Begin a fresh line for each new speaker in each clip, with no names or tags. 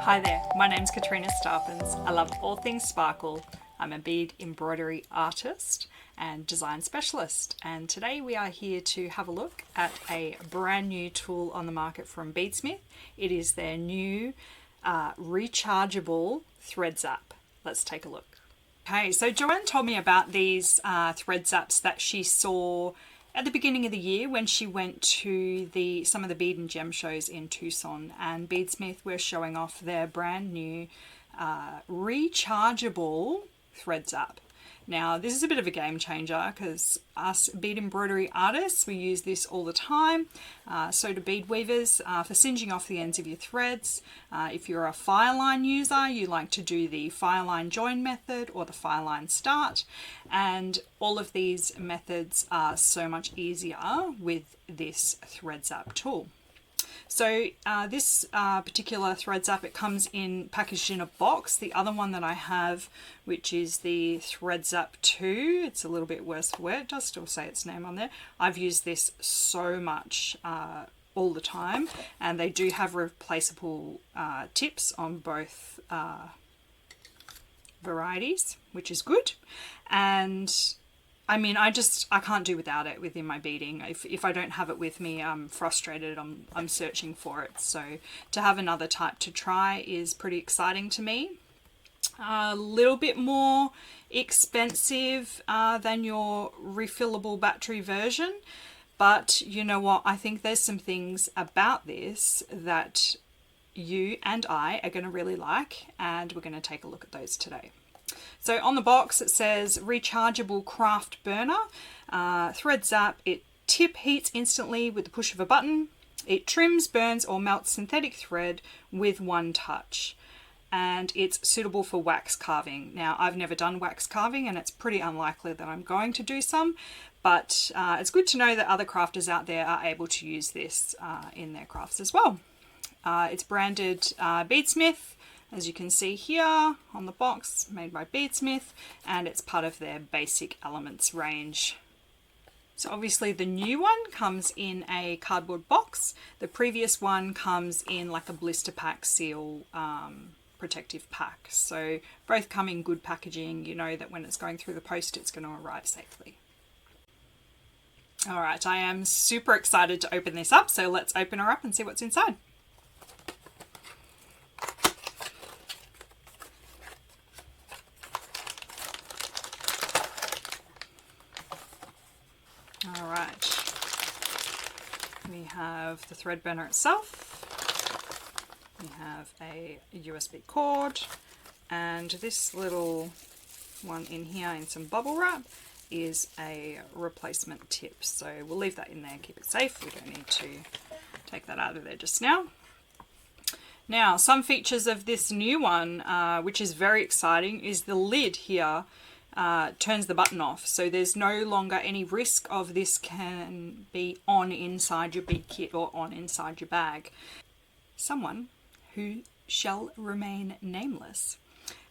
Hi there, my name's Catriona Starpins. I love all things sparkle. I'm a bead embroidery artist and design specialist, and today we are here to have a look at a brand new tool on the market from Beadsmith. It is their new rechargeable Thread Zap. Let's take a look. Okay, so Joanne told me about these Thread Zaps that she saw at the beginning of the year when she went to some of the bead and gem shows in Tucson, and Beadsmith were showing off their brand new rechargeable Thread Zap. Now this is a bit of a game changer because us bead embroidery artists, we use this all the time. So do bead weavers for singeing off the ends of your threads. If you're a FireLine user, you like to do the FireLine join method or the FireLine start. And all of these methods are so much easier with this Thread Zap tool. So this particular Thread Zap, it comes packaged in a box. The other one that I have, which is the Thread Zap II, it's a little bit worse for wear. It does still say its name on there. I've used this so much all the time, and they do have replaceable tips on both varieties, which is good. And I mean, I can't do without it within my beading. If I don't have it with me, I'm frustrated. I'm searching for it. So to have another type to try is pretty exciting to me. A little bit more expensive than your refillable battery version. But you know what? I think there's some things about this that you and I are going to really like, and we're going to take a look at those today. So on the box it says rechargeable craft burner, Thread Zap. It tip heats instantly with the push of a button. It trims, burns or melts synthetic thread with one touch, and it's suitable for wax carving. Now I've never done wax carving and it's pretty unlikely that I'm going to do some, but it's good to know that other crafters out there are able to use this in their crafts as well. It's branded Beadsmith, as you can see here on the box, made by Beadsmith, and it's part of their basic elements range. So obviously the new one comes in a cardboard box. The previous one comes in like a blister pack seal protective pack. So both come in good packaging. You know that when it's going through the post, it's going to arrive safely. All right, I am super excited to open this up. So let's open her up and see what's inside. All right, we have the thread burner itself, we have a USB cord, and this little one in here in some bubble wrap is a replacement tip. So we'll leave that in there, keep it safe. We don't need to take that out of there just now. Now, some features of this new one, which is very exciting, is the lid here turns the button off, so there's no longer any risk of this can be on inside your bead kit or on inside your bag. Someone who shall remain nameless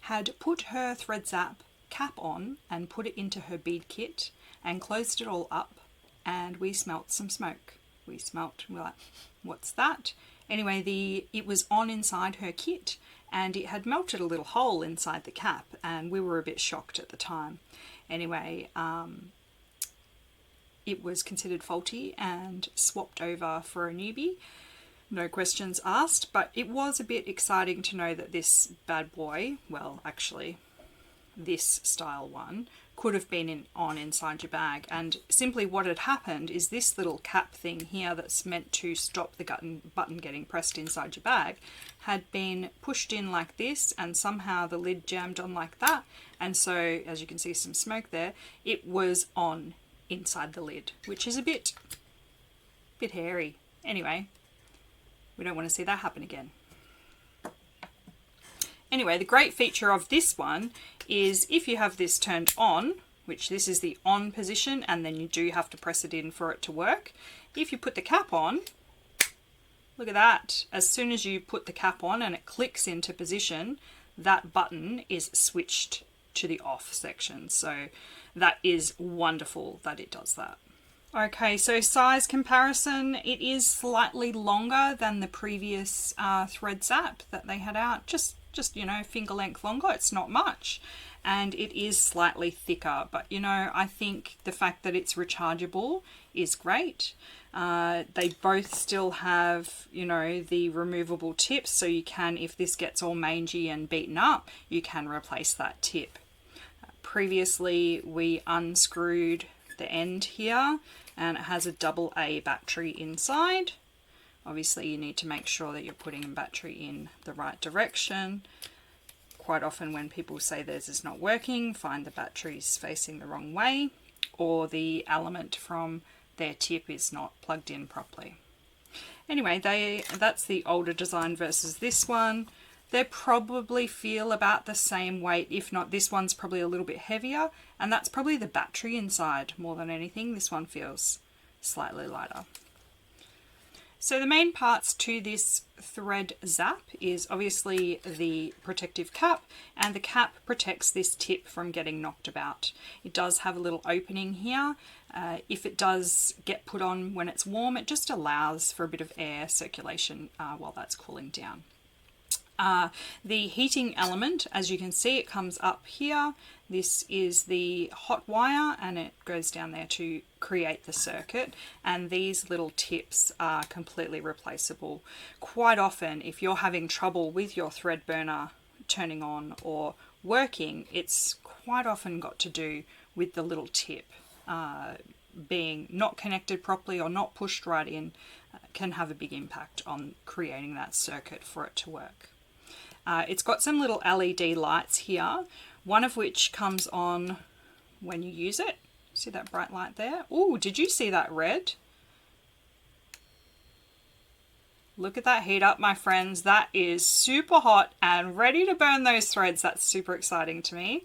had put her Thread Zap cap on and put it into her bead kit and closed it all up, and we smelt some smoke. We're like, what's that? Anyway, it was on inside her kit, and it had melted a little hole inside the cap, and we were a bit shocked at the time. Anyway, it was considered faulty and swapped over for a newbie. No questions asked, but it was a bit exciting to know that this bad boy, well actually this style one, could have been on inside your bag. And simply what had happened is this little cap thing here that's meant to stop the button getting pressed inside your bag had been pushed in like this, and somehow the lid jammed on like that, and so as you can see some smoke there, it was on inside the lid, which is a bit hairy. Anyway, we don't want to see that happen again. Anyway, the great feature of this one is if you have this turned on, which this is the on position, and then you do have to press it in for it to work. If you put the cap on, look at that. As soon as you put the cap on and it clicks into position, that button is switched to the off section. So that is wonderful that it does that. Okay, so size comparison, it is slightly longer than the previous Thread Zap that they had out. Just you know, finger length longer. It's not much. And it is slightly thicker, but you know, I think the fact that it's rechargeable is great. They both still have, you know, the removable tips, so you can, if this gets all mangy and beaten up, you can replace that tip. Previously, we unscrewed the end here, and it has a AA battery inside. Obviously, you need to make sure that you're putting a battery in the right direction. Quite often when people say theirs is not working, find the batteries facing the wrong way, or the element from their tip is not plugged in properly. Anyway, that's the older design versus this one. They probably feel about the same weight, if not, this one's probably a little bit heavier, and that's probably the battery inside more than anything. This one feels slightly lighter. So the main parts to this Thread Zap is obviously the protective cap, and the cap protects this tip from getting knocked about. It does have a little opening here. If it does get put on when it's warm, it just allows for a bit of air circulation while that's cooling down. The heating element, as you can see, it comes up here. This is the hot wire, and it goes down there to create the circuit, and these little tips are completely replaceable. Quite often, if you're having trouble with your thread burner turning on or working, it's quite often got to do with the little tip being not connected properly or not pushed right in. Can have a big impact on creating that circuit for it to work. It's got some little LED lights here, one of which comes on when you use it. See that bright light there? Oh, did you see that red? Look at that heat up, my friends. That is super hot and ready to burn those threads. That's super exciting to me.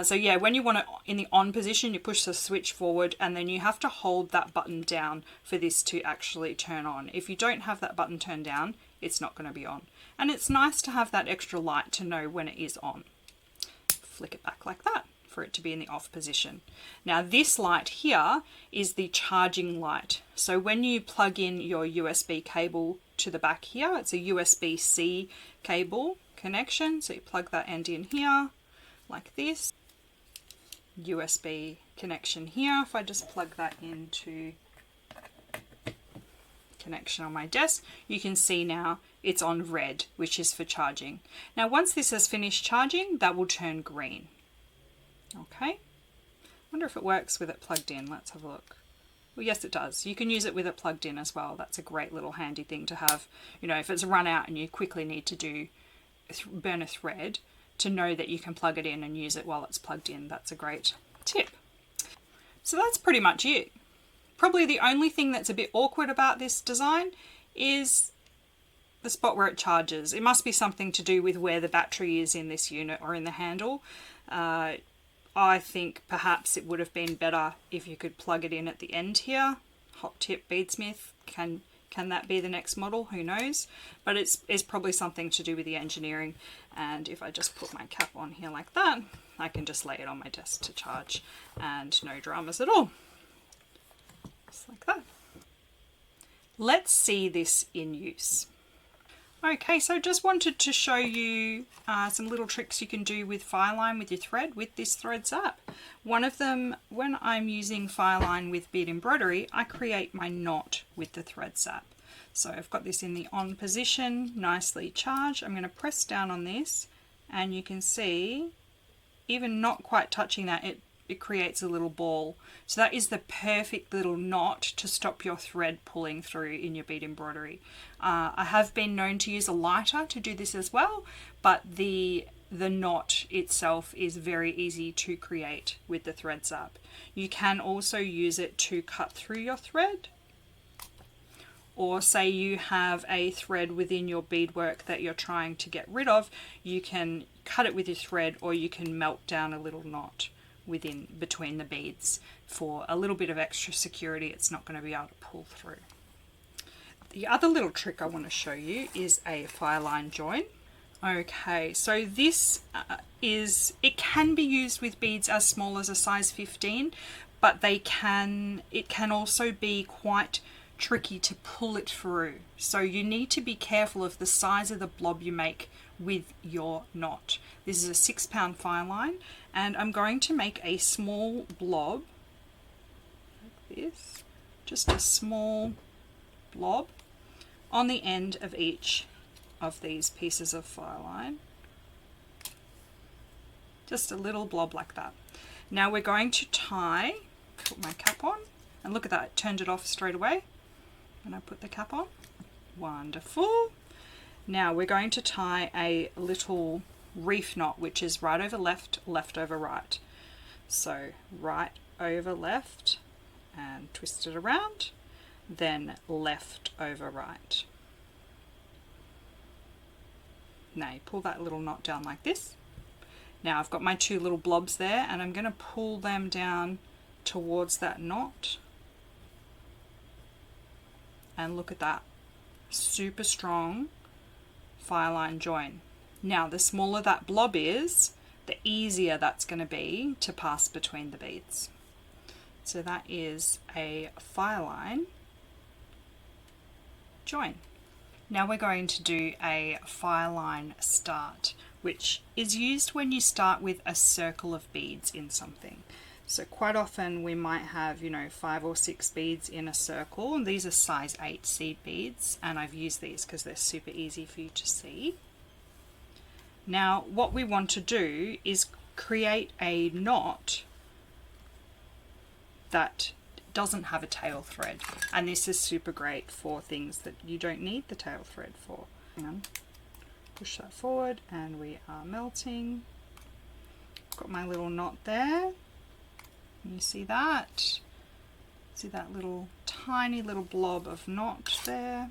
So yeah, when you want it in the on position, you push the switch forward, and then you have to hold that button down for this to actually turn on. If you don't have that button turned down, it's not going to be on. And it's nice to have that extra light to know when it is on. Flick it back like that for it to be in the off position. Now this light here is the charging light. So when you plug in your USB cable to the back here, it's a USB-C cable connection. So you plug that end in here like this. USB connection here. If I just plug that into connection on my desk, you can see now it's on red, which is for charging. Now once this has finished charging, that will turn green. Okay, wonder if it works with it plugged in. Let's have a look. Well, yes, it does. You can use it with it plugged in as well. That's a great little handy thing to have. You know, if it's run out and you quickly need to burn a thread, to know that you can plug it in and use it while it's plugged in. That's a great tip. So that's pretty much it. Probably the only thing that's a bit awkward about this design is the spot where it charges. It must be something to do with where the battery is in this unit or in the handle. I think perhaps it would have been better if you could plug it in at the end here. Hot tip, Beadsmith. Can that be the next model? Who knows? But it's probably something to do with the engineering. And if I just put my cap on here like that, I can just lay it on my desk to charge, and no dramas at all. Just like that. Let's see this in use. Okay, so just wanted to show you some little tricks you can do with FireLine with your thread with this Thread Zap. One of them, when I'm using FireLine with Bead Embroidery, I create my knot with the Thread Zap. So I've got this in the on position, nicely charged. I'm going to press down on this, and you can see, even not quite touching that, it creates a little ball. So that is the perfect little knot to stop your thread pulling through in your bead embroidery. I have been known to use a lighter to do this as well, but the knot itself is very easy to create with the Thread Zap. You can also use it to cut through your thread, or say you have a thread within your beadwork that you're trying to get rid of, you can cut it with your thread, or you can melt down a little knot between the beads for a little bit of extra security. It's not going to be able to pull through. The other little trick I want to show you is a FireLine join. Okay, so this it can be used with beads as small as a size 15, but it can also be quite tricky to pull it through. So you need to be careful of the size of the blob you make with your knot. This is a 6-pound FireLine, and I'm going to make a small blob like this, just a small blob on the end of each of these pieces of FireLine. Just a little blob like that. Now we're going to tie, put my cap on, and look at that, it turned it off straight away when I put the cap on. Wonderful. Now we're going to tie a little reef knot, which is right over left, left over right. So right over left and twist it around, then left over right. Now you pull that little knot down like this. Now I've got my 2 little blobs there, and I'm going to pull them down towards that knot. And look at that, super strong FireLine join. Now the smaller that blob is, the easier that's going to be to pass between the beads. So that is a FireLine join. Now we're going to do a FireLine start, which is used when you start with a circle of beads in something. So quite often we might have, 5 or 6 beads in a circle, and these are size 8 seed beads, and I've used these because they're super easy for you to see. Now what we want to do is create a knot that doesn't have a tail thread, and this is super great for things that you don't need the tail thread for. Hang on. Push that forward and we are melting. Got my little knot there. You see that? See that little tiny little blob of knot there?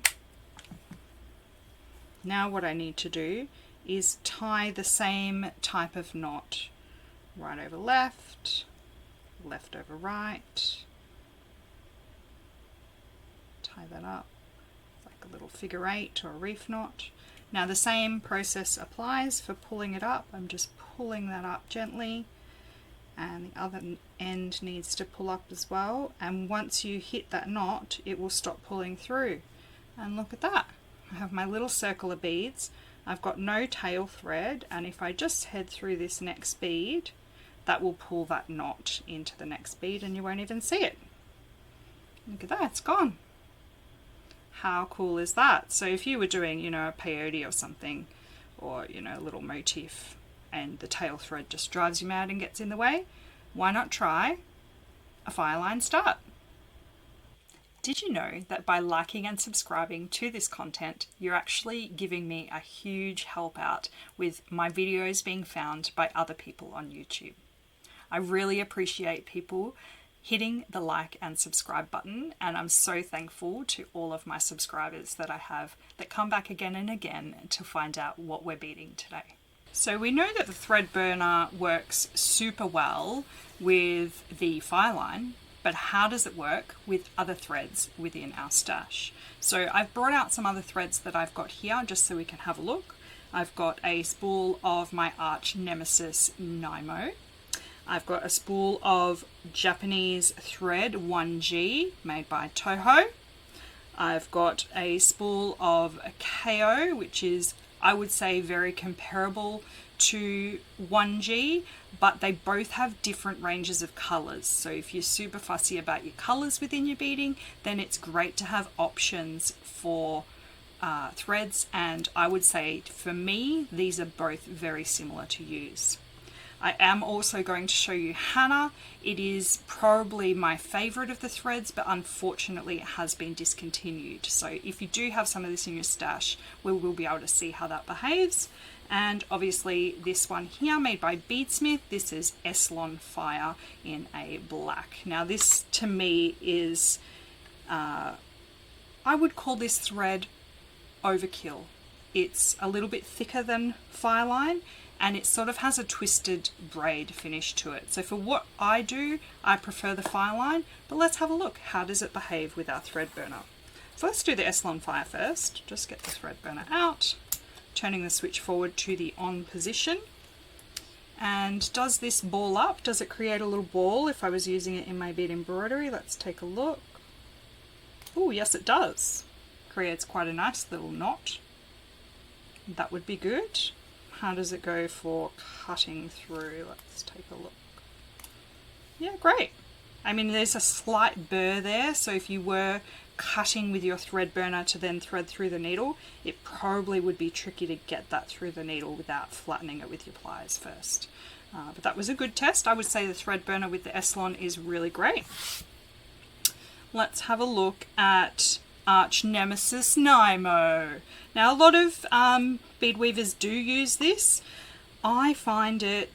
Now what I need to do is tie the same type of knot. Right over left, left over right. Tie that up like a little figure 8 or a reef knot. Now the same process applies for pulling it up. I'm just pulling that up gently, and the other end needs to pull up as well, and once you hit that knot it will stop pulling through. And look at that, I have my little circle of beads. I've got no tail thread, and if I just head through this next bead, that will pull that knot into the next bead and you won't even see it. Look at that, it's gone. How cool is that? So if you were doing, a peyote or something, or, a little motif, and the tail thread just drives you mad and gets in the way, why not try a FireLine start? Did you know that by liking and subscribing to this content, you're actually giving me a huge help out with my videos being found by other people on YouTube? I really appreciate people hitting the like and subscribe button, and I'm so thankful to all of my subscribers that I have that come back again and again to find out what we're beading today. So we know that the thread burner works super well with the FireLine, but how does it work with other threads within our stash? So I've brought out some other threads that I've got here just so we can have a look. I've got a spool of my arch nemesis Nymo. I've got a spool of Japanese thread 1G made by Toho. I've got a spool of KO, which is, I would say, very comparable to 1G, but they both have different ranges of colors. So if you're super fussy about your colors within your beading, then it's great to have options for threads, and I would say for me these are both very similar to use. I am also going to show you Hana. It is probably my favorite of the threads, but unfortunately it has been discontinued. So if you do have some of this in your stash, we will be able to see how that behaves. And obviously this one here made by Beadsmith, this is S-Lon Fire in a black. Now this to me is, I would call this thread overkill. It's a little bit thicker than FireLine, and it sort of has a twisted braid finish to it. So for what I do, I prefer the FireLine, but let's have a look. How does it behave with our thread burner? So let's do the S-Lon Fire first. Just get the thread burner out, turning the switch forward to the on position. And does this ball up? Does it create a little ball if I was using it in my bead embroidery? Let's take a look. Oh, yes it does. Creates quite a nice little knot. That would be good. How does it go for cutting through? Let's take a look. Yeah, great. I mean, there's a slight burr there, so if you were cutting with your thread burner to then thread through the needle, it probably would be tricky to get that through the needle without flattening it with your pliers first. But that was a good test. I would say the thread burner with the S-Lon is really great. Let's have a look at arch nemesis Nymo. Now a lot of bead weavers do use this. I find it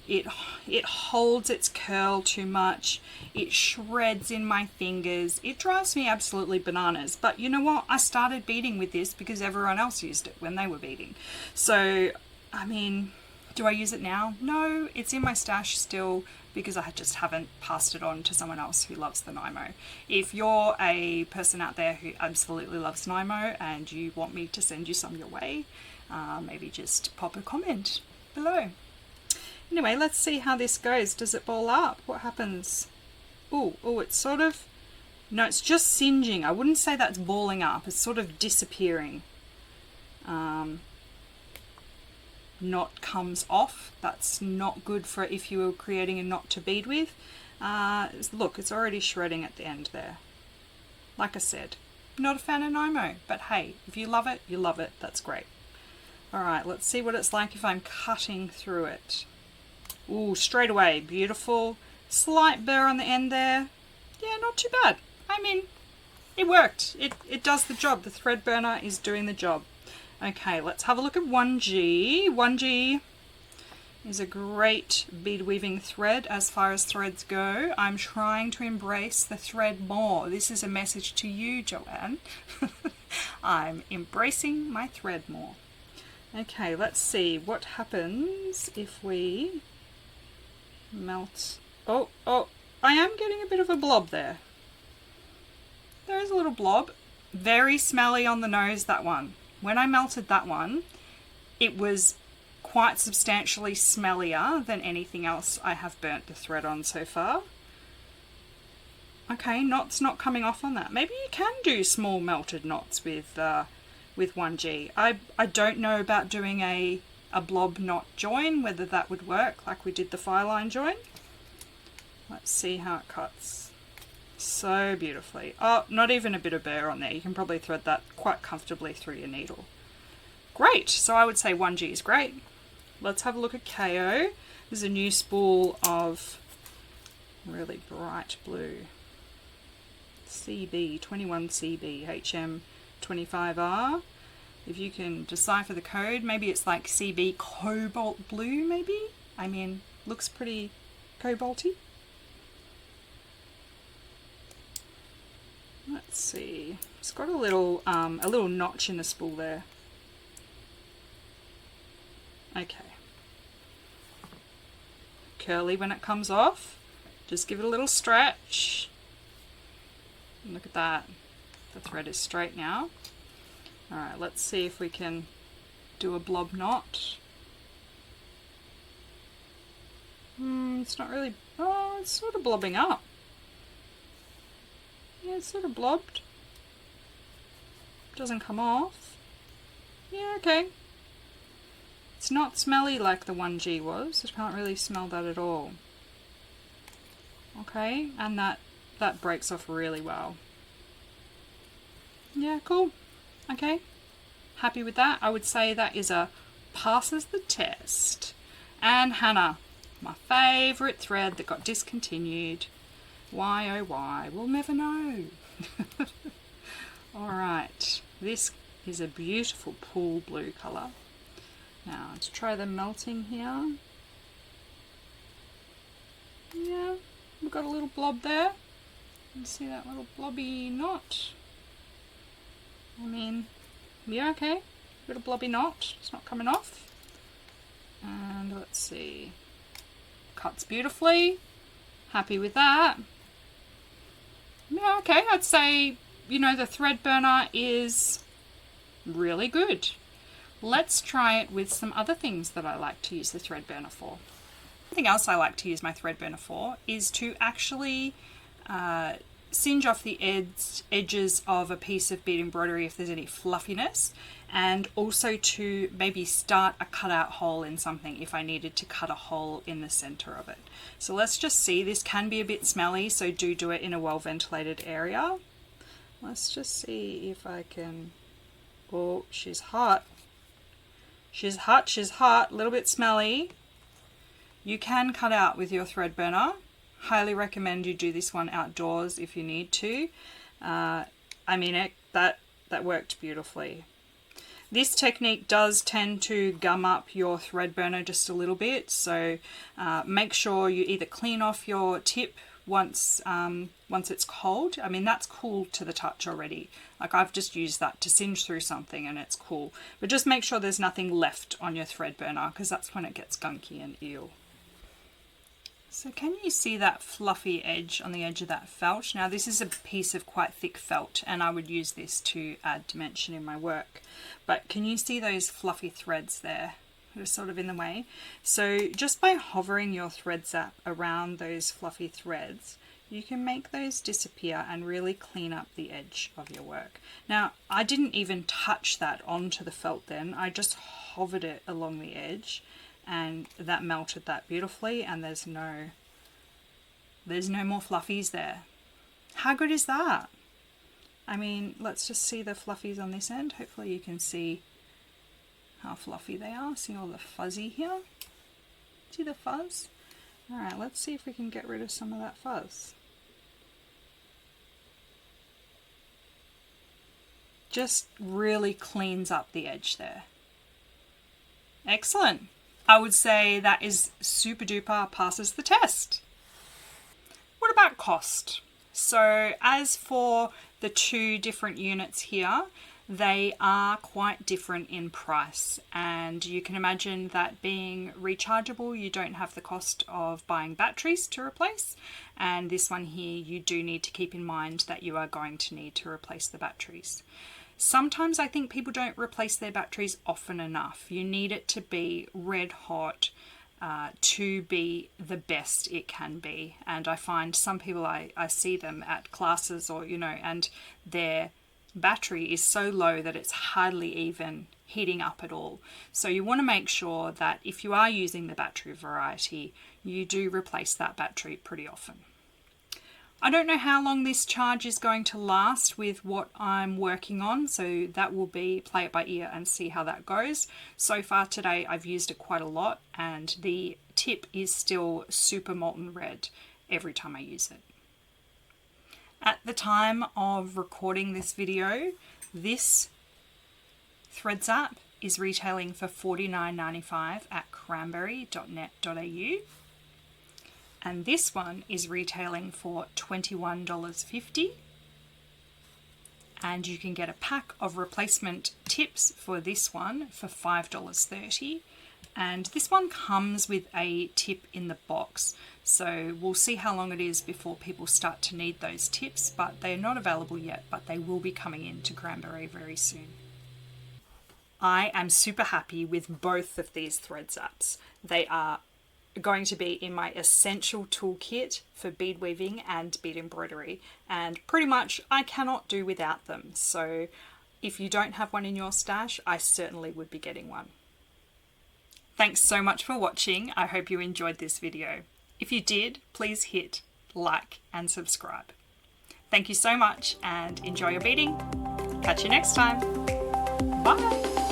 holds its curl too much. It shreds in my fingers. It drives me absolutely bananas. But you know what? I started beading with this because everyone else used it when they were beading. So, I mean, do I use it now? No, it's in my stash still because I just haven't passed it on to someone else who loves the Nymo. If you're a person out there who absolutely loves Nymo and you want me to send you some your way, maybe just pop a comment below. Anyway, let's see how this goes. Does it ball up? What happens? Oh, it's sort of, no, it's just singeing. I wouldn't say that's balling up. It's sort of disappearing. Knot comes off. That's not good for if you were creating a knot to bead with. Look, it's already shredding at the end there. Like I said, not a fan of Nymo, but hey, if you love it, you love it. That's great. Alright, let's see what it's like if I'm cutting through it. Ooh, straight away, beautiful. Slight burr on the end there. Yeah, not too bad. I mean, it worked. It does the job. The thread burner is doing the job. Okay, let's have a look at 1G. 1G is a great bead weaving thread as far as threads go. I'm trying to embrace the thread more. This is a message to you, Joanne. I'm embracing my thread more. Okay, let's see what happens if we melt. Oh, I am getting a bit of a blob there. There is a little blob. Very smelly on the nose, that one. When I melted that one, it was quite substantially smellier than anything else I have burnt the thread on so far. Okay, knots not coming off on that. Maybe you can do small melted knots with 1G. I don't know about doing a blob knot join, whether that would work like we did the FireLine join. Let's see how it cuts. So beautifully. Oh, not even a bit of burr on there. You can probably thread that quite comfortably through your needle. Great, so I would say 1G is great. Let's have a look at KO. There's a new spool of really bright blue. CB, 21CB, HM25R. If you can decipher the code, maybe it's like CB cobalt blue, maybe? I mean, looks pretty cobalty. Let's see. It's got a little notch in the spool there. Okay. Curly when it comes off. Just give it a little stretch. And look at that. The thread is straight now. Alright, let's see if we can do a blob knot. It's not really... Oh, it's sort of blobbing up. Yeah, it's sort of blobbed. Doesn't come off. Yeah, okay. It's not smelly like the 1G was. I can't really smell that at all. Okay, and that breaks off really well. Yeah, cool. Okay, happy with that. I would say that is a passes the test. And Hana, my favourite thread that got discontinued. Why oh why? We'll never know. Alright, this is a beautiful pool blue colour. Now let's try the melting here. Yeah, we've got a little blob there. You see that little blobby knot? I mean, yeah, okay. Got a blobby knot. It's not coming off. And let's see. Cuts beautifully. Happy with that. Yeah, okay. I'd say, you know, the thread burner is really good. Let's try it with some other things that I like to use the thread burner for. Something else I like to use my thread burner for is to actually singe off the edges of a piece of bead embroidery if there's any fluffiness, and also to maybe start a cutout hole in something if I needed to cut a hole in the center of it. So let's just see, this can be a bit smelly, so do it in a well ventilated area. Let's just see if I can, oh, she's hot. She's hot, a little bit smelly. You can cut out with your thread burner. Highly recommend you do this one outdoors if you need to. I mean, that worked beautifully. This technique does tend to gum up your thread burner just a little bit, so make sure you either clean off your tip once it's cold. I mean, that's cool to the touch already. Like, I've just used that to singe through something and it's cool. But just make sure there's nothing left on your thread burner, because that's when it gets gunky and ew. So can you see that fluffy edge on the edge of that felt? Now this is a piece of quite thick felt and I would use this to add dimension in my work. But can you see those fluffy threads there? They're sort of in the way. So just by hovering your thread zap around those fluffy threads, you can make those disappear and really clean up the edge of your work. Now I didn't even touch that onto the felt then, I just hovered it along the edge, and that melted that beautifully, and there's no more fluffies there. How good is that? I mean, let's just see the fluffies on this end. Hopefully you can see how fluffy they are. See all the fuzzy here? See the fuzz? Alright, let's see if we can get rid of some of that fuzz. Just really cleans up the edge there. Excellent. I would say that is super duper, passes the test. What about cost? So as for the two different units here, they are quite different in price, and you can imagine that being rechargeable, you don't have the cost of buying batteries to replace, and this one here you do need to keep in mind that you are going to need to replace the batteries. Sometimes I think people don't replace their batteries often enough. You need it to be red hot to be the best it can be. And I find some people, I see them at classes or, you know, and their battery is so low that it's hardly even heating up at all. So you want to make sure that if you are using the battery variety, you do replace that battery pretty often. I don't know how long this charge is going to last with what I'm working on, so that will be play it by ear and see how that goes. So far today I've used it quite a lot, and the tip is still super molten red every time I use it. At the time of recording this video, this Thread Zap is retailing for $49.95 at cranberry.net.au. And this one is retailing for $21.50. And you can get a pack of replacement tips for this one for $5.30. And this one comes with a tip in the box. So we'll see how long it is before people start to need those tips, but they're not available yet, but they will be coming into Cranberry very soon. I am super happy with both of these Thread Zaps. They are going to be in my essential toolkit for bead weaving and bead embroidery, and pretty much I cannot do without them. So if you don't have one in your stash, I certainly would be getting one. Thanks so much for watching. I hope you enjoyed this video. If you did, please hit like and subscribe. Thank you so much and enjoy your beading. Catch you next time. Bye.